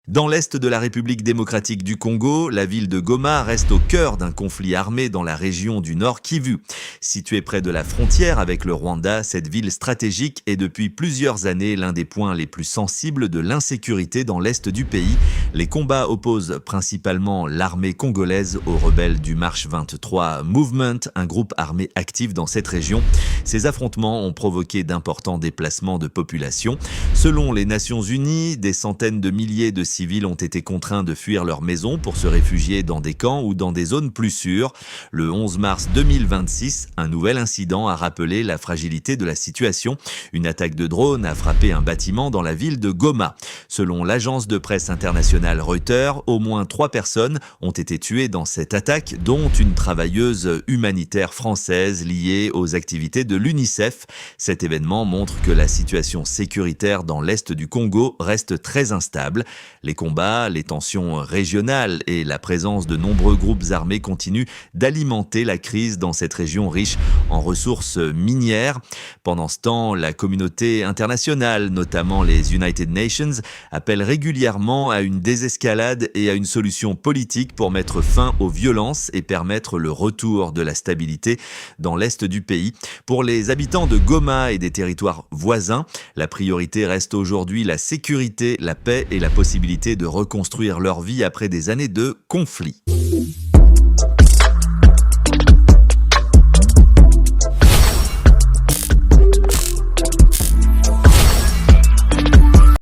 Dans l'est de la République démocratique du Congo, la ville de Goma reste au cœur d'un conflit armé dans la région du Nord Kivu. Située près de la frontière avec le Rwanda, cette ville stratégique est depuis plusieurs années l'un des points les plus sensibles de l'insécurité dans l'est du pays. Les combats opposent principalement l'armée congolaise aux rebelles du March 23 Movement, un groupe armé actif dans cette région. Ces affrontements ont provoqué d'importants déplacements de population. Selon les Nations Unies, des centaines de milliers de civils ont été contraints de fuir leur maison pour se réfugier dans des camps ou dans des zones plus sûres. Le 11 mars 2026, un nouvel incident a rappelé la fragilité de la situation. Une attaque de drone a frappé un bâtiment dans la ville de Goma. Selon l'agence de presse internationale Reuters, au moins 3 personnes ont été tuées dans cette attaque, dont une travailleuse humanitaire française liée aux activités de l'UNICEF. Cet événement montre que la situation sécuritaire dans l'est du Congo reste très instable. Les combats, les tensions régionales et la présence de nombreux groupes armés continuent d'alimenter la crise dans cette région riche en ressources minières. Pendant ce temps, la communauté internationale, notamment les United Nations, appelle régulièrement à une désescalade et à une solution politique pour mettre fin aux violences et permettre le retour de la stabilité dans l'est du pays. Pour les habitants de Goma et des territoires voisins, la priorité reste aujourd'hui la sécurité, la paix et la possibilité de reconstruire leur vie après des années de conflit.